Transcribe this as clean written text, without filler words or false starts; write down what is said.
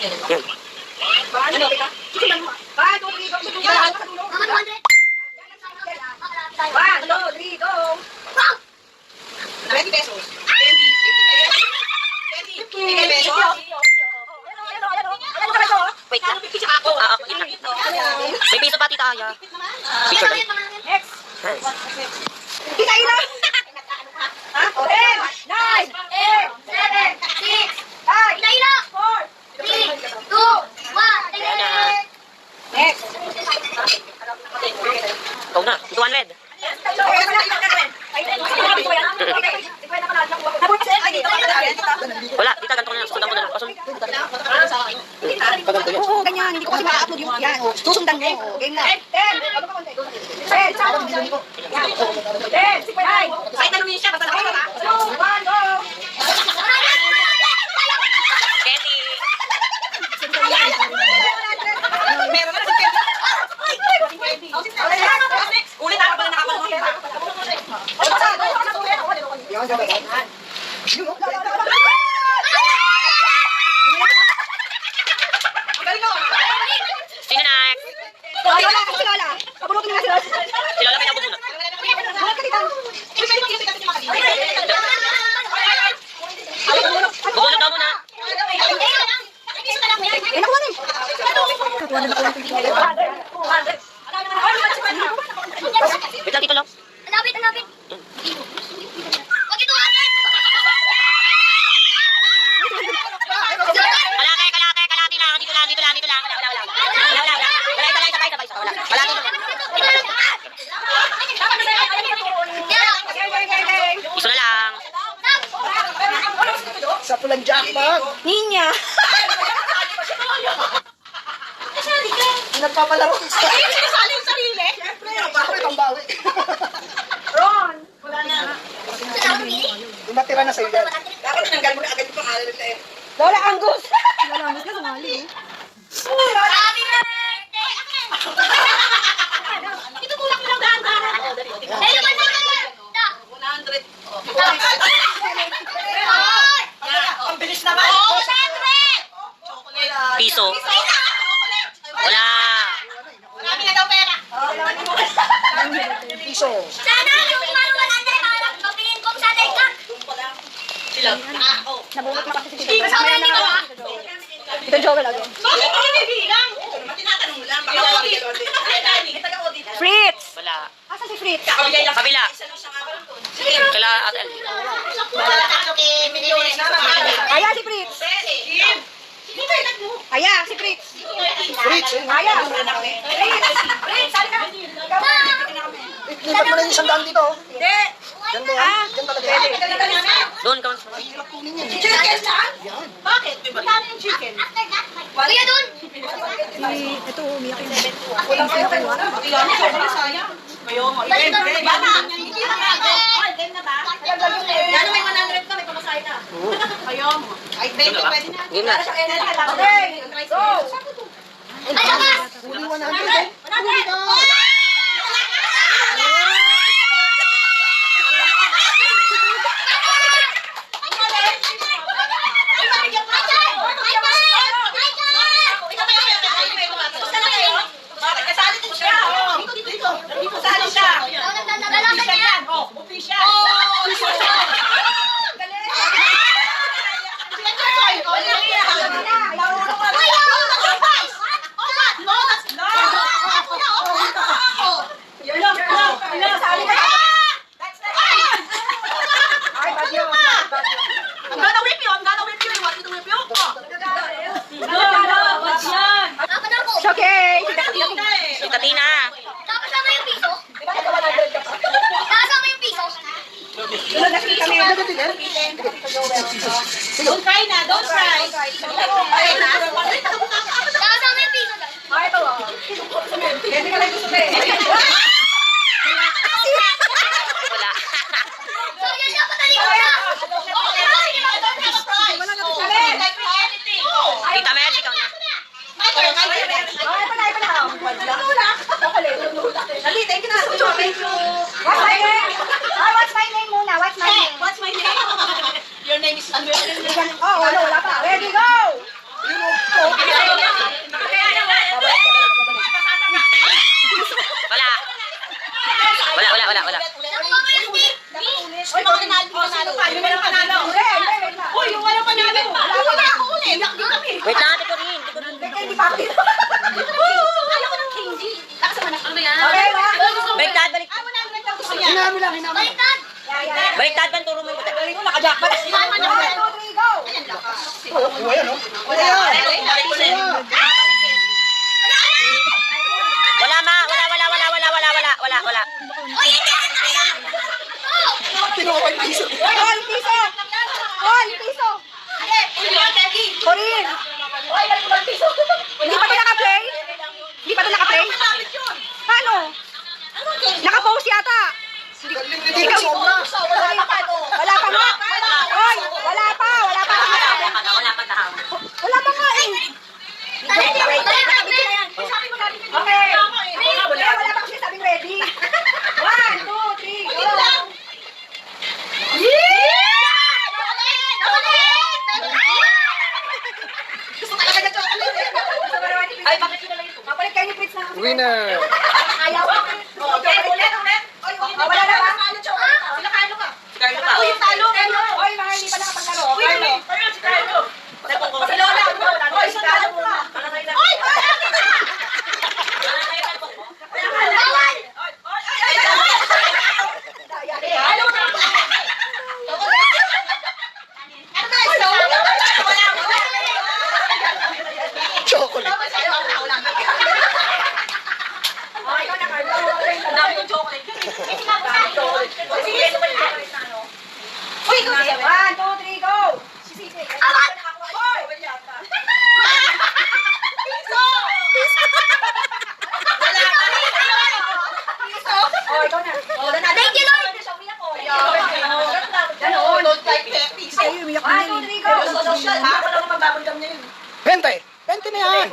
Yan. Wait lang. Yun lang. May piso pa, tita Aya. Next. Nice. Kita ilan? 10, 9, 8, 7, 6, 5, 4, 3, 2, 1. Ayan na. Next. Ikaw na. 200. Wala, tita, ganito ko na. Susundan ko na lang. Pasun. Oo, ganyan. Hindi ko kasi ma-upload yung yan. Susundan mo. Game na. 10. 10. 10. 10. Ay, tanongin siya. Basta na. 2, 1, go. Candy. Meron na si Candy. Ulit ako pala nakapanong. Sino next? Lola, kasi Lola. Pabunutin mo nga si Lola. Si Lola pinabubunot. Bunot ka dito. Bubunot daw muna. Nakuha na. Wait lang, dito lang. Alapit. Wag ito agad. Kalati lang. Dito lang. Wala. Wala. Kalati lang. Iso na lang. Sa pulang jackpot. Ninya. Nagpapalaro ko sa... Sinasali yung sarili. Siyempre, bakit ang bawi? Ron. Wala na. Yung natira na sa'yo yan. Dapat tinanggal mo na agad yung pangalan nila eh. Lola Angus. Lola Angus ka sumali eh. Happy birthday! Ito tulak mo lang dahan-dahan. Ay, naman na. 100. Ang bilis naman. 100! Piso. Wala. Marami na daw pera. Piso. Sana yung mga 100, mapingin kong sanay ka. Nabunot na kasi si Hindi, kasama yan dito ha. Ito Joel again. Bakit ko nabibilang? Tinatanong mo lang. Taga-audit. Fritz. Wala. Asan si Fritz? Kabila. Kala at El. Aya si Fritz. Aya si Fritz. Fritz, eh. Aya. Fritz, sali ka. Lipat mo na yung 100 dito. oh. Hindi. Diyan ba yan? Diyan talaga yan. Doon ka. Hirap kunin yan. Chicken saan? Bakit? Magkano yung chicken? Kuya dun! Ito, umiyak yung 7. Walang kayo kayo. Sayang. Kayo mo. Bata. Hindi na nga. Game na ba? Yan may 100 ka, may pamasahe ka. Kayo mo. Ay, 20 pwede na. Game na. Okay, go. Ay, labas! Huli 100 eh. 100! Bakit kasali din siya? Dito kasali siya. Lalaban niya! Official. I'm gonna whip you. You want me to whip you? Dapat ako! Okay. Tita Tina. Kasama yung piso? Kasama yung piso? Don't cry na, don't cry. Kasama yung piso dyan? Ay, ito. Pwede ka lang gusto eh. Wala. So, yan dapat talikod na! Tita Mercy, ikaw na. Dali, thank you na. Thank you. What's my name? What's my name muna? What's my name? What's my name? Your name is Andrea. Oh, wala pa. Ready, go! Wait lang, Ate Corinne. Ate Corinne. Candy Papi. Ayaw ko ng candy. Lakas naman ako. Ano ba yan? Okay, ma. Baliktad, baliktad. Ah, 100 lang gusto niya. Hinami lang, hinami. Baliktad. Baliktad ba ang turo mo yung puti? Galing ko, naka-jackpot. 1, 2, 3, go! Oh, ayan, oh. Wala yan. Wala, ma. Wala. Uy, hindi! Pinuha pa yung piso. Hoy, piso! Hoy, piso! Corinne! Hindi pa ito naka-play? Hindi pa ito naka-play? Paano? Naka-pause yata. Galing nito yung sobra. Wala pa nga. Hoy, wala pa. Wala pa na. Wala pa nga eh. Okay. Wala pa kasi sabing ready. 1, 2, 3, go! Gusto talaga na chocolate. Ay, bakit yun lang ito? Papalit kayo ni Fritz na. Winner. Ayaw. Okay, ulit. Wala na ba? Sila Carlo ka. Carlo pa. Uy, yung talo. Hoy, mga hindi pa nakapaglaro. Carlo. Si Lola. Hoy, si Carlo. Hoy! Chocolate. Ang dami kong chocolate. Uy, go! 1, 2, 3, go! Awan! Hoy! Oh, ikaw na. Thank you, Lord! Ganon. Ay, umiyak na yun. 1, 2, 3, go! 20. 20 na yan.